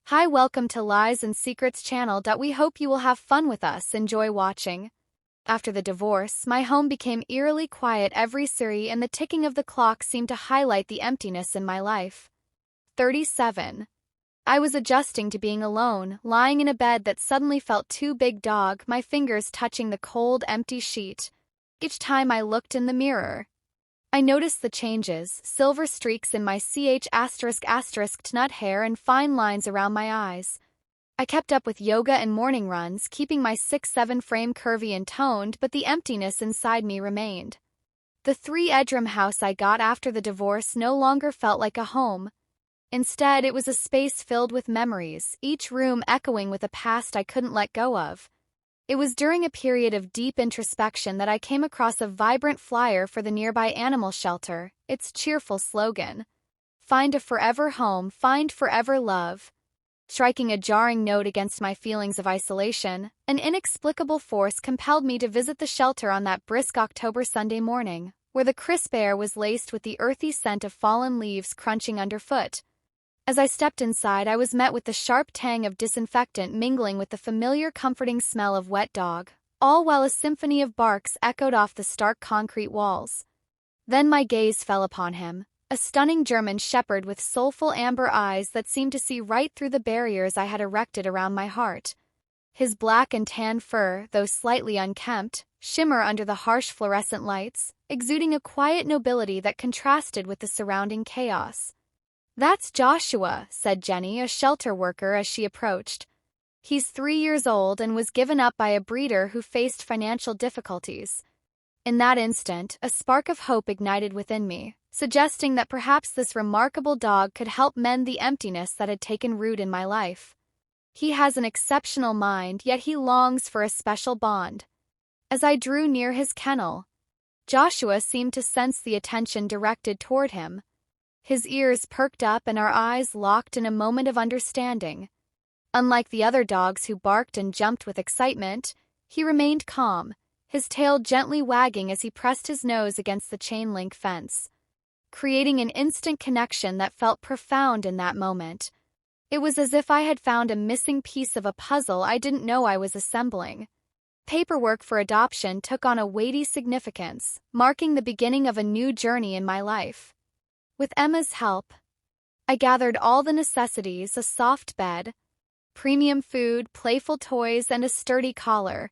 Hi, welcome to Lies and Secrets channel. We hope you will have fun with us. Enjoy watching. After the divorce, my home became eerily quiet every Siri, and the ticking of the clock seemed to highlight the emptiness in my life. 37. I was adjusting to being alone, lying in a bed that suddenly felt too big, my fingers touching the cold, empty sheet. Each time I looked in the mirror, I noticed the changes: silver streaks in my nut hair and fine lines around my eyes. I kept up with yoga and morning runs, keeping my 6'7" frame curvy and toned, but the emptiness inside me remained. The three-bedroom house I got after the divorce no longer felt like a home. Instead, it was a space filled with memories, each room echoing with a past I couldn't let go of. It was during a period of deep introspection that I came across a vibrant flyer for the nearby animal shelter. Its cheerful slogan, "Find a forever home, find forever love," striking a jarring note against my feelings of isolation. An inexplicable force compelled me to visit the shelter on that brisk October Sunday morning, where the crisp air was laced with the earthy scent of fallen leaves crunching underfoot. As I stepped inside, I was met with the sharp tang of disinfectant mingling with the familiar comforting smell of wet dog, all while a symphony of barks echoed off the stark concrete walls. Then my gaze fell upon him, a stunning German shepherd with soulful amber eyes that seemed to see right through the barriers I had erected around my heart. His black and tan fur, though slightly unkempt, shimmer under the harsh fluorescent lights, exuding a quiet nobility that contrasted with the surrounding chaos. "That's Joshua," said Jenny, a shelter worker, as she approached. "He's 3 years old and was given up by a breeder who faced financial difficulties." In that instant, a spark of hope ignited within me, suggesting that perhaps this remarkable dog could help mend the emptiness that had taken root in my life. "He has an exceptional mind, yet he longs for a special bond." As I drew near his kennel, Joshua seemed to sense the attention directed toward him. His ears perked up and our eyes locked in a moment of understanding. Unlike the other dogs who barked and jumped with excitement, he remained calm, his tail gently wagging as he pressed his nose against the chain-link fence, creating an instant connection that felt profound in that moment. It was as if I had found a missing piece of a puzzle I didn't know I was assembling. Paperwork for adoption took on a weighty significance, marking the beginning of a new journey in my life. With Emma's help, I gathered all the necessities: a soft bed, premium food, playful toys, and a sturdy collar.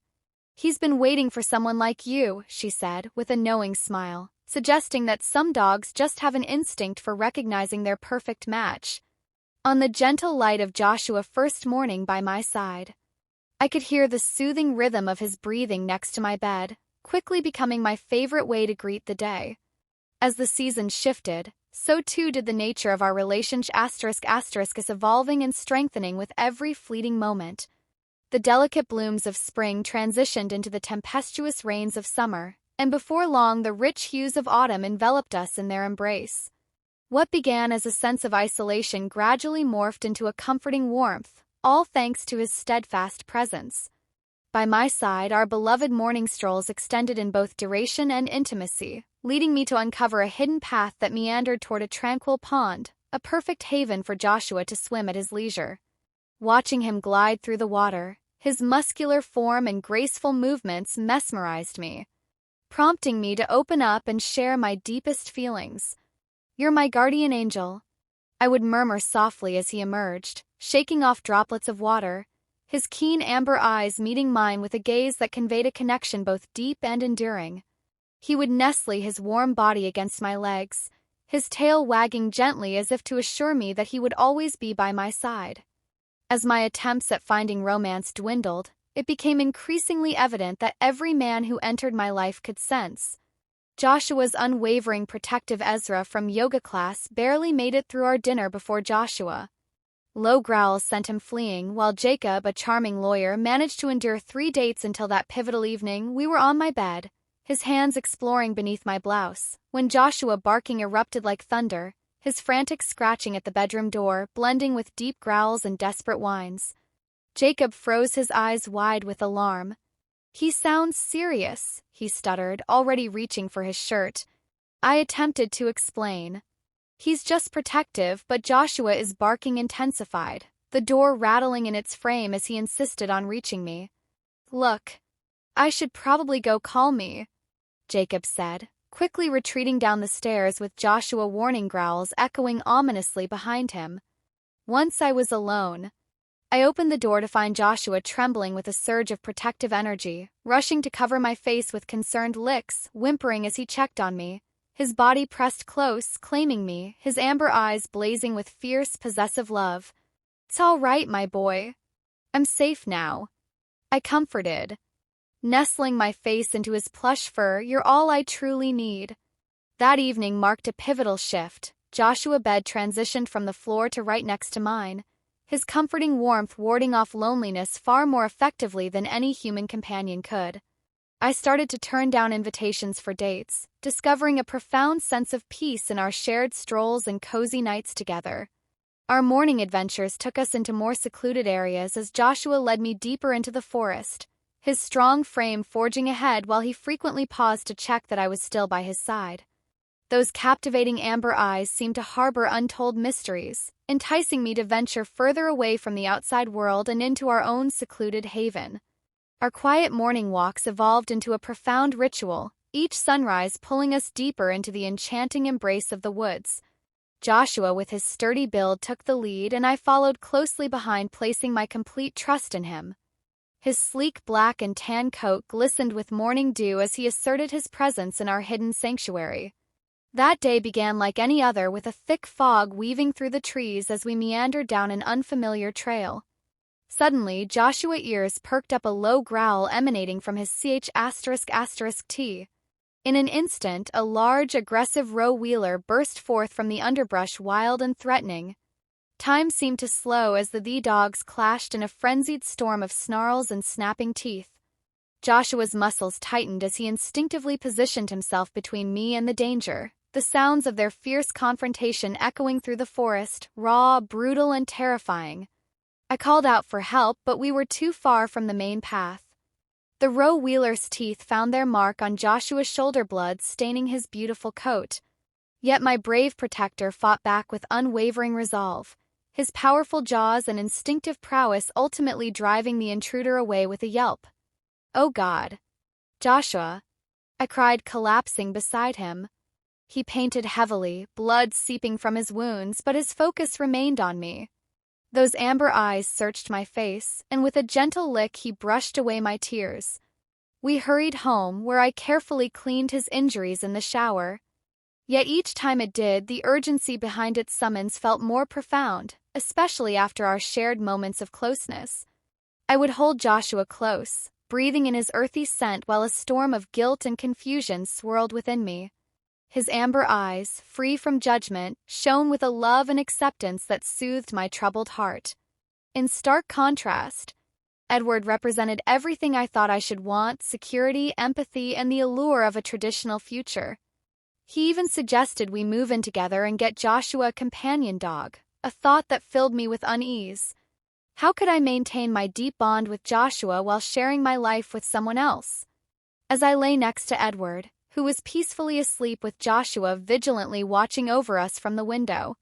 "He's been waiting for someone like you," she said, with a knowing smile, suggesting that some dogs just have an instinct for recognizing their perfect match. On the gentle light of Joshua's first morning by my side, I could hear the soothing rhythm of his breathing next to my bed, quickly becoming my favorite way to greet the day. As the season shifted, so too did the nature of our relationship evolving and strengthening with every fleeting moment. The delicate blooms of spring transitioned into the tempestuous rains of summer, and before long the rich hues of autumn enveloped us in their embrace. What began as a sense of isolation gradually morphed into a comforting warmth, all thanks to his steadfast presence. By my side, our beloved morning strolls extended in both duration and intimacy, leading me to uncover a hidden path that meandered toward a tranquil pond, a perfect haven for Joshua to swim at his leisure. Watching him glide through the water, his muscular form and graceful movements mesmerized me, prompting me to open up and share my deepest feelings. "You're my guardian angel," I would murmur softly as he emerged, shaking off droplets of water, his keen amber eyes meeting mine with a gaze that conveyed a connection both deep and enduring. He would nestle his warm body against my legs, his tail wagging gently as if to assure me that he would always be by my side. As my attempts at finding romance dwindled, it became increasingly evident that every man who entered my life could sense Joshua's unwavering protective. Ezra from yoga class barely made it through our dinner before Joshua. Low growls sent him fleeing, while Jacob, a charming lawyer, managed to endure 3 dates until that pivotal evening we were on my bed, his hands exploring beneath my blouse, when Joshua barking erupted like thunder, his frantic scratching at the bedroom door blending with deep growls and desperate whines. Jacob froze his eyes wide with alarm. "He sounds serious," he stuttered, already reaching for his shirt. I attempted to explain. "He's just protective, but Joshua is barking intensified. the door rattling in its frame as he insisted on reaching me. "Look, I should probably go call me," Jacob said, quickly retreating down the stairs with Joshua warning growls echoing ominously behind him. Once I was alone, I opened the door to find Joshua trembling with a surge of protective energy, rushing to cover my face with concerned licks, whimpering as he checked on me. His body pressed close, claiming me, his amber eyes blazing with fierce, possessive love. "It's all right, my boy. I'm safe now," I comforted, nestling my face into his plush fur. "You're all I truly need." That evening marked a pivotal shift. Joshua's bed transitioned from the floor to right next to mine, his comforting warmth warding off loneliness far more effectively than any human companion could. I started to turn down invitations for dates, discovering a profound sense of peace in our shared strolls and cozy nights together. Our morning adventures took us into more secluded areas as Joshua led me deeper into the forest, his strong frame forging ahead while he frequently paused to check that I was still by his side. Those captivating amber eyes seemed to harbor untold mysteries, enticing me to venture further away from the outside world and into our own secluded haven. Our quiet morning walks evolved into a profound ritual, each sunrise pulling us deeper into the enchanting embrace of the woods. Joshua, with his sturdy build, took the lead, and I followed closely behind, placing my complete trust in him. His sleek black and tan coat glistened with morning dew as he asserted his presence in our hidden sanctuary. That day began like any other, with a thick fog weaving through the trees as we meandered down an unfamiliar trail. Suddenly, Joshua's ears perked up, a low growl emanating from his ch***t. In an instant, a large, aggressive row-wheeler burst forth from the underbrush, wild and threatening. Time seemed to slow as the dogs clashed in a frenzied storm of snarls and snapping teeth. Joshua's muscles tightened as he instinctively positioned himself between me and the danger, the sounds of their fierce confrontation echoing through the forest, raw, brutal, and terrifying. I called out for help, but we were too far from the main path. The row-wheeler's teeth found their mark on Joshua's shoulder, blood staining his beautiful coat. Yet my brave protector fought back with unwavering resolve, his powerful jaws and instinctive prowess ultimately driving the intruder away with a yelp. "Oh God! Joshua!" I cried, collapsing beside him. He panted heavily, blood seeping from his wounds, but his focus remained on me. Those amber eyes searched my face, and with a gentle lick he brushed away my tears. We hurried home, where I carefully cleaned his injuries in the shower. Yet each time it did, the urgency behind its summons felt more profound, especially after our shared moments of closeness. I would hold Joshua close, breathing in his earthy scent while a storm of guilt and confusion swirled within me. His amber eyes, free from judgment, shone with a love and acceptance that soothed my troubled heart. In stark contrast, Edward represented everything I thought I should want: security, empathy, and the allure of a traditional future. He even suggested we move in together and get Joshua a companion dog, a thought that filled me with unease. How could I maintain my deep bond with Joshua while sharing my life with someone else? As I lay next to Edward, who was peacefully asleep with Joshua vigilantly watching over us from the window,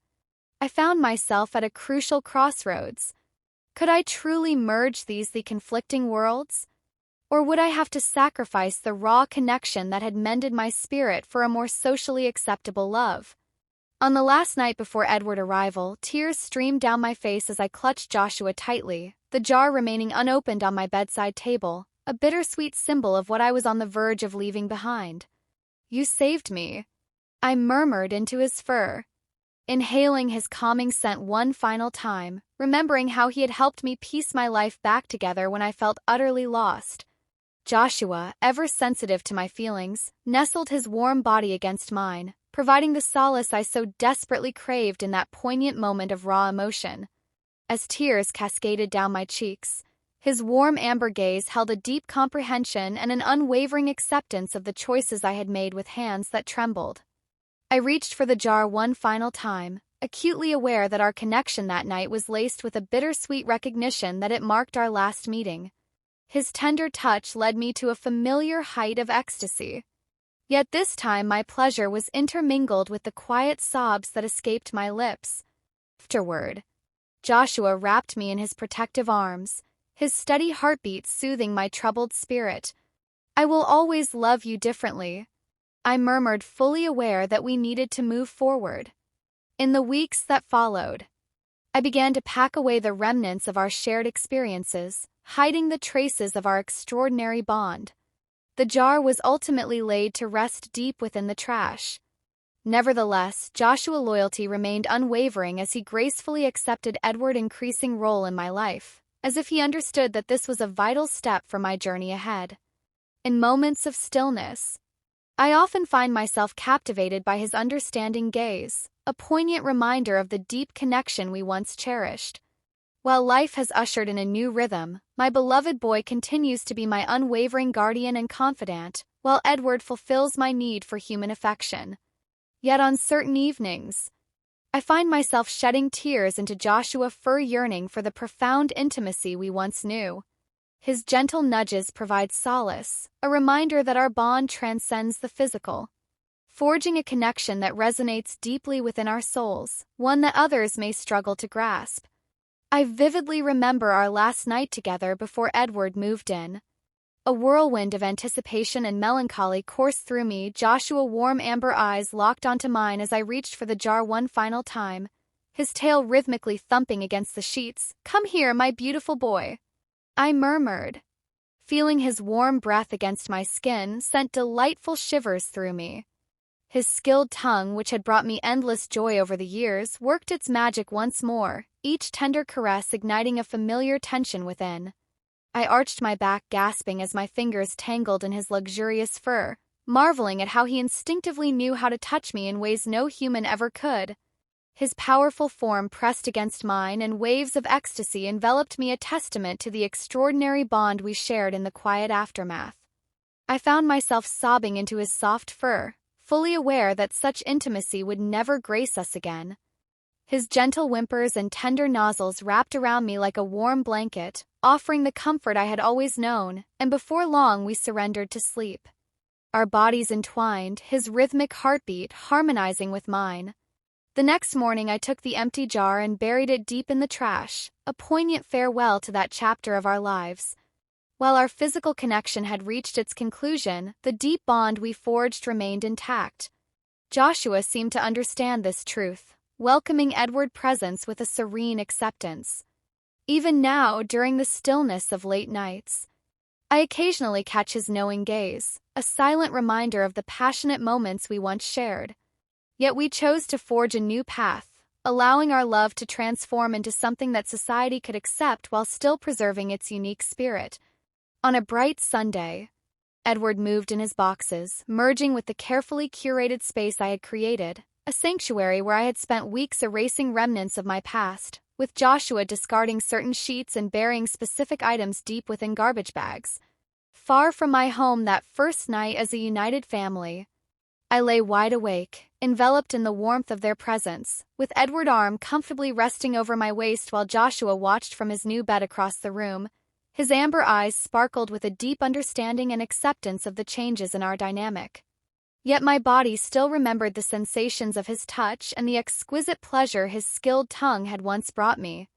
I found myself at a crucial crossroads. Could I truly merge the conflicting worlds? Or would I have to sacrifice the raw connection that had mended my spirit for a more socially acceptable love? On the last night before Edward's arrival, tears streamed down my face as I clutched Joshua tightly, the jar remaining unopened on my bedside table, a bittersweet symbol of what I was on the verge of leaving behind. "You saved me," I murmured into his fur, inhaling his calming scent one final time, remembering how he had helped me piece my life back together when I felt utterly lost. Joshua, ever sensitive to my feelings, nestled his warm body against mine, providing the solace I so desperately craved in that poignant moment of raw emotion. As tears cascaded down my cheeks, his warm amber gaze held a deep comprehension and an unwavering acceptance of the choices I had made with hands that trembled. I reached for the jar one final time, acutely aware that our connection that night was laced with a bittersweet recognition that it marked our last meeting. His tender touch led me to a familiar height of ecstasy. Yet this time my pleasure was intermingled with the quiet sobs that escaped my lips. Afterward, Joshua wrapped me in his protective arms, his steady heartbeat soothing my troubled spirit. "I will always love you differently," I murmured, fully aware that we needed to move forward. In the weeks that followed, I began to pack away the remnants of our shared experiences, hiding the traces of our extraordinary bond. The jar was ultimately laid to rest deep within the trash. Nevertheless, Joshua's loyalty remained unwavering as he gracefully accepted Edward's increasing role in my life, as if he understood that this was a vital step for my journey ahead. In moments of stillness, I often find myself captivated by his understanding gaze, a poignant reminder of the deep connection we once cherished. While life has ushered in a new rhythm, my beloved boy continues to be my unwavering guardian and confidant, while Edward fulfills my need for human affection. Yet on certain evenings, I find myself shedding tears into Joshua's fur, yearning for the profound intimacy we once knew. His gentle nudges provide solace, a reminder that our bond transcends the physical, forging a connection that resonates deeply within our souls, one that others may struggle to grasp. I vividly remember our last night together before Edward moved in. A whirlwind of anticipation and melancholy coursed through me. Joshua's warm amber eyes locked onto mine as I reached for the jar one final time, his tail rhythmically thumping against the sheets. "Come here, my beautiful boy," I murmured. Feeling his warm breath against my skin sent delightful shivers through me. His skilled tongue, which had brought me endless joy over the years, worked its magic once more, each tender caress igniting a familiar tension within. I arched my back, gasping as my fingers tangled in his luxurious fur, marveling at how he instinctively knew how to touch me in ways no human ever could. His powerful form pressed against mine, and waves of ecstasy enveloped me, a testament to the extraordinary bond we shared in the quiet aftermath. I found myself sobbing into his soft fur, fully aware that such intimacy would never grace us again. His gentle whimpers and tender nozzles wrapped around me like a warm blanket, offering the comfort I had always known, and before long we surrendered to sleep. Our bodies entwined, his rhythmic heartbeat harmonizing with mine. The next morning I took the empty jar and buried it deep in the trash, a poignant farewell to that chapter of our lives. While our physical connection had reached its conclusion, the deep bond we forged remained intact. Joshua seemed to understand this truth, welcoming Edward's presence with a serene acceptance. Even now, during the stillness of late nights, I occasionally catch his knowing gaze, a silent reminder of the passionate moments we once shared. Yet we chose to forge a new path, allowing our love to transform into something that society could accept while still preserving its unique spirit. On a bright Sunday, Edward moved in his boxes, merging with the carefully curated space I had created, a sanctuary where I had spent weeks erasing remnants of my past, with Joshua discarding certain sheets and burying specific items deep within garbage bags. Far from my home that first night as a united family, I lay wide awake, enveloped in the warmth of their presence, with Edward's arm comfortably resting over my waist while Joshua watched from his new bed across the room. His amber eyes sparkled with a deep understanding and acceptance of the changes in our dynamic. Yet my body still remembered the sensations of his touch and the exquisite pleasure his skilled tongue had once brought me.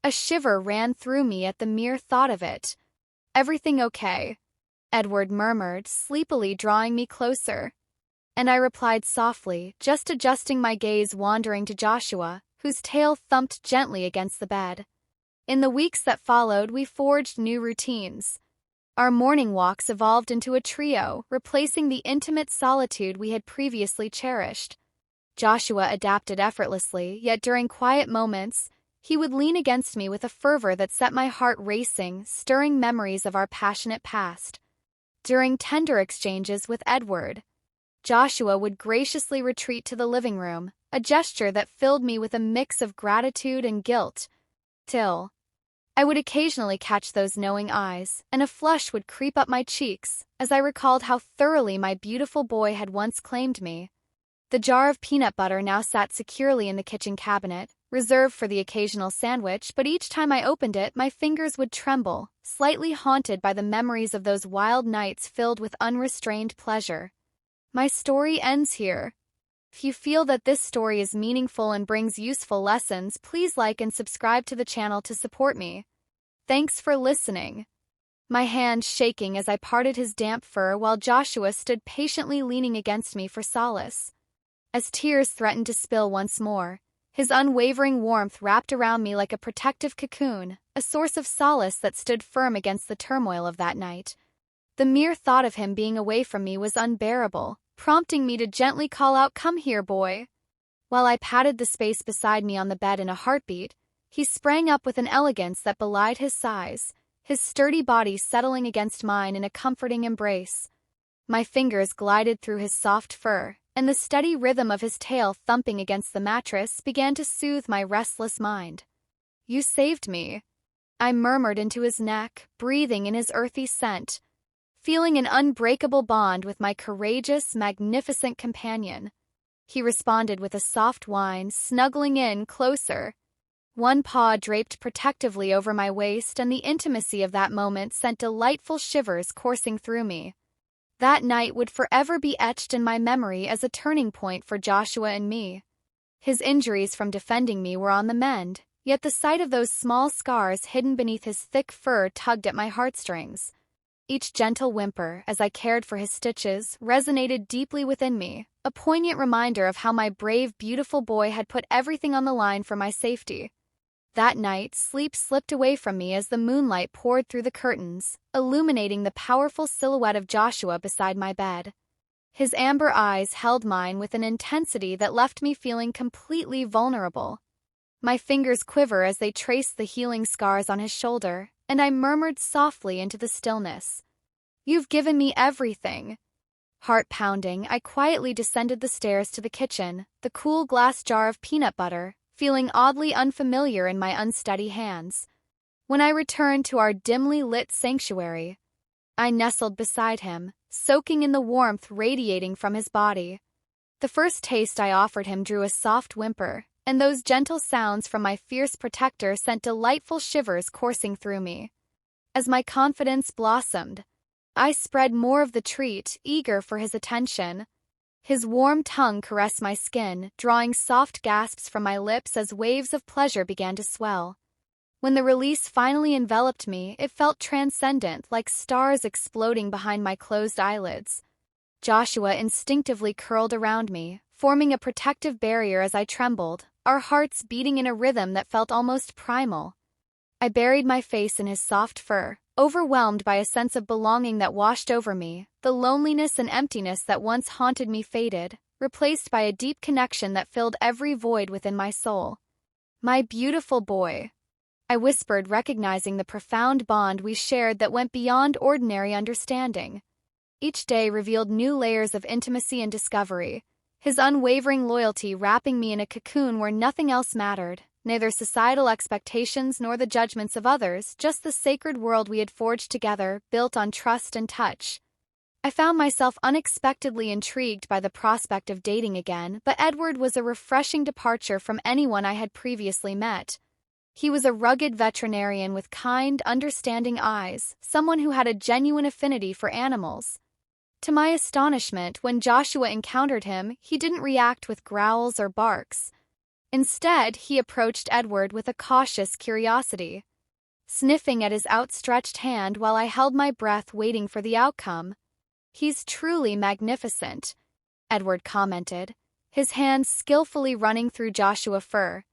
A shiver ran through me at the mere thought of it. "Everything okay?" Edward murmured, sleepily drawing me closer. And I replied softly, just adjusting my gaze, wandering to Joshua, whose tail thumped gently against the bed. In the weeks that followed, we forged new routines. Our morning walks evolved into a trio, replacing the intimate solitude we had previously cherished. Joshua adapted effortlessly, yet during quiet moments, he would lean against me with a fervor that set my heart racing, stirring memories of our passionate past. During tender exchanges with Edward, Joshua would graciously retreat to the living room, a gesture that filled me with a mix of gratitude and guilt. Till I would occasionally catch those knowing eyes, and a flush would creep up my cheeks as I recalled how thoroughly my beautiful boy had once claimed me. The jar of peanut butter now sat securely in the kitchen cabinet, reserved for the occasional sandwich, but each time I opened it, my fingers would tremble, slightly haunted by the memories of those wild nights filled with unrestrained pleasure. My story ends here. If you feel that this story is meaningful and brings useful lessons, please like and subscribe to the channel to support me. Thanks for listening. My hand shaking as I parted his damp fur while Joshua stood patiently leaning against me for solace. As tears threatened to spill once more, his unwavering warmth wrapped around me like a protective cocoon, a source of solace that stood firm against the turmoil of that night. The mere thought of him being away from me was unbearable, prompting me to gently call out, "Come here, boy." While I patted the space beside me on the bed in a heartbeat, he sprang up with an elegance that belied his size, his sturdy body settling against mine in a comforting embrace. My fingers glided through his soft fur, and the steady rhythm of his tail thumping against the mattress began to soothe my restless mind. "You saved me," I murmured into his neck, breathing in his earthy scent, feeling an unbreakable bond with my courageous, magnificent companion. He responded with a soft whine, snuggling in closer. One paw draped protectively over my waist, and the intimacy of that moment sent delightful shivers coursing through me. That night would forever be etched in my memory as a turning point for Joshua and me. His injuries from defending me were on the mend, yet the sight of those small scars hidden beneath his thick fur tugged at my heartstrings. Each gentle whimper, as I cared for his stitches, resonated deeply within me, a poignant reminder of how my brave, beautiful boy had put everything on the line for my safety. That night, sleep slipped away from me as the moonlight poured through the curtains, illuminating the powerful silhouette of Joshua beside my bed. His amber eyes held mine with an intensity that left me feeling completely vulnerable. My fingers quiver as they traced the healing scars on his shoulder, and I murmured softly into the stillness, "You've given me everything." Heart pounding, I quietly descended the stairs to the kitchen, the cool glass jar of peanut butter, feeling oddly unfamiliar in my unsteady hands. When I returned to our dimly lit sanctuary, I nestled beside him, soaking in the warmth radiating from his body. The first taste I offered him drew a soft whimper, and those gentle sounds from my fierce protector sent delightful shivers coursing through me. As my confidence blossomed, I spread more of the treat, eager for his attention. His warm tongue caressed my skin, drawing soft gasps from my lips as waves of pleasure began to swell. When the release finally enveloped me, it felt transcendent, like stars exploding behind my closed eyelids. Joshua instinctively curled around me, forming a protective barrier as I trembled, our hearts beating in a rhythm that felt almost primal. I buried my face in his soft fur, overwhelmed by a sense of belonging that washed over me. The loneliness and emptiness that once haunted me faded, replaced by a deep connection that filled every void within my soul. "My beautiful boy," I whispered, recognizing the profound bond we shared that went beyond ordinary understanding. Each day revealed new layers of intimacy and discovery, his unwavering loyalty wrapping me in a cocoon where nothing else mattered, neither societal expectations nor the judgments of others, just the sacred world we had forged together, built on trust and touch. I found myself unexpectedly intrigued by the prospect of dating again, but Edward was a refreshing departure from anyone I had previously met. He was a rugged veterinarian with kind, understanding eyes, someone who had a genuine affinity for animals. To my astonishment, when Joshua encountered him, he didn't react with growls or barks. Instead, he approached Edward with a cautious curiosity, sniffing at his outstretched hand while I held my breath waiting for the outcome. "He's truly magnificent," Edward commented, his hands skillfully running through Joshua's fur.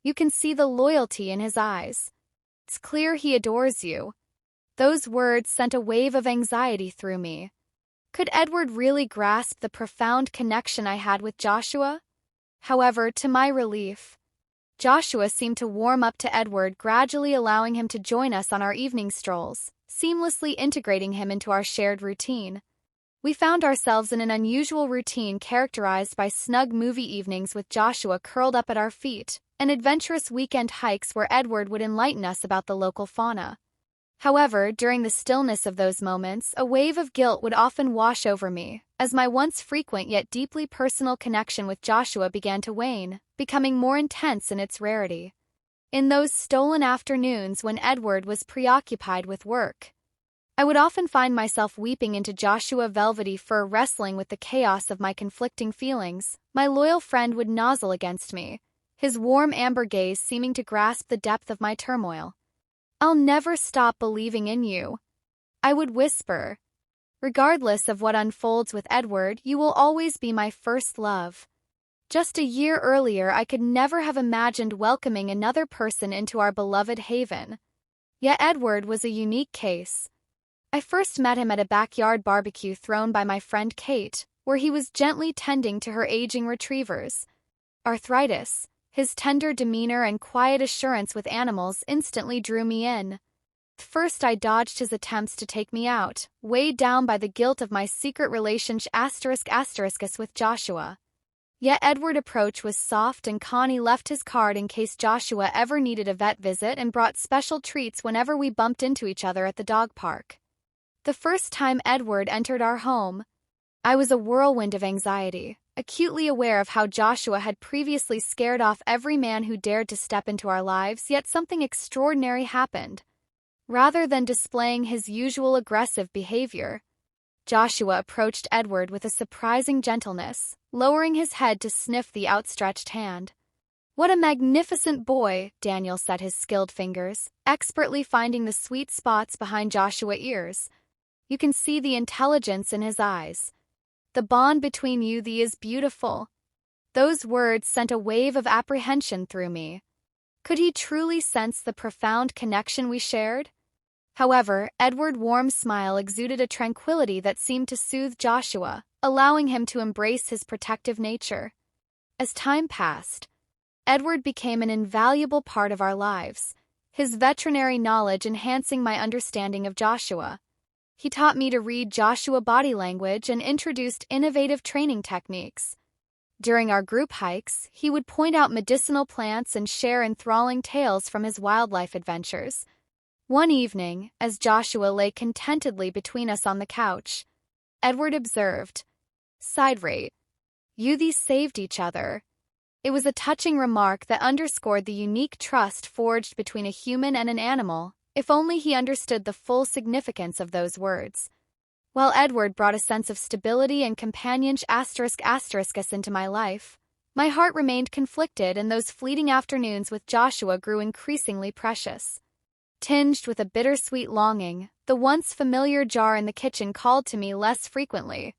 "You can see the loyalty in his eyes. It's clear he adores you." Those words sent a wave of anxiety through me. Could Edward really grasp the profound connection I had with Joshua? However, to my relief, Joshua seemed to warm up to Edward, gradually allowing him to join us on our evening strolls, seamlessly integrating him into our shared routine. We found ourselves in an unusual routine characterized by snug movie evenings with Joshua curled up at our feet, and adventurous weekend hikes where Edward would enlighten us about the local fauna. However, during the stillness of those moments, a wave of guilt would often wash over me, as my once frequent yet deeply personal connection with Joshua began to wane, becoming more intense in its rarity. In those stolen afternoons when Edward was preoccupied with work, I would often find myself weeping into Joshua's velvety fur, wrestling with the chaos of my conflicting feelings. My loyal friend would nozzle against me, his warm amber gaze seeming to grasp the depth of my turmoil. "I'll never stop believing in you," I would whisper. "Regardless of what unfolds with Edward, you will always be my first love." Just a year earlier, I could never have imagined welcoming another person into our beloved haven. Yet Edward was a unique case. I first met him at a backyard barbecue thrown by my friend Kate, where he was gently tending to her aging retrievers. Arthritis, his tender demeanor and quiet assurance with animals instantly drew me in. First, I dodged his attempts to take me out, weighed down by the guilt of my secret relationship with Joshua. Yet Edward's approach was soft, and Connie left his card in case Joshua ever needed a vet visit and brought special treats whenever we bumped into each other at the dog park. The first time Edward entered our home, I was a whirlwind of anxiety, acutely aware of how Joshua had previously scared off every man who dared to step into our lives, yet something extraordinary happened. Rather than displaying his usual aggressive behavior, Joshua approached Edward with a surprising gentleness, lowering his head to sniff the outstretched hand. "What a magnificent boy," Daniel said, his skilled fingers expertly finding the sweet spots behind Joshua's ears. "You can see the intelligence in his eyes. The bond between you is beautiful." Those words sent a wave of apprehension through me. Could he truly sense the profound connection we shared? However, Edward's warm smile exuded a tranquility that seemed to soothe Joshua, allowing him to embrace his protective nature. As time passed, Edward became an invaluable part of our lives, his veterinary knowledge enhancing my understanding of Joshua. He taught me to read Joshua's body language and introduced innovative training techniques. During our group hikes, he would point out medicinal plants and share enthralling tales from his wildlife adventures. One evening, as Joshua lay contentedly between us on the couch, Edward observed, "Side rate. You these saved each other." It was a touching remark that underscored the unique trust forged between a human and an animal, if only he understood the full significance of those words. While Edward brought a sense of stability and companionship into my life, my heart remained conflicted, and those fleeting afternoons with Joshua grew increasingly precious. Tinged with a bittersweet longing, the once familiar jar in the kitchen called to me less frequently.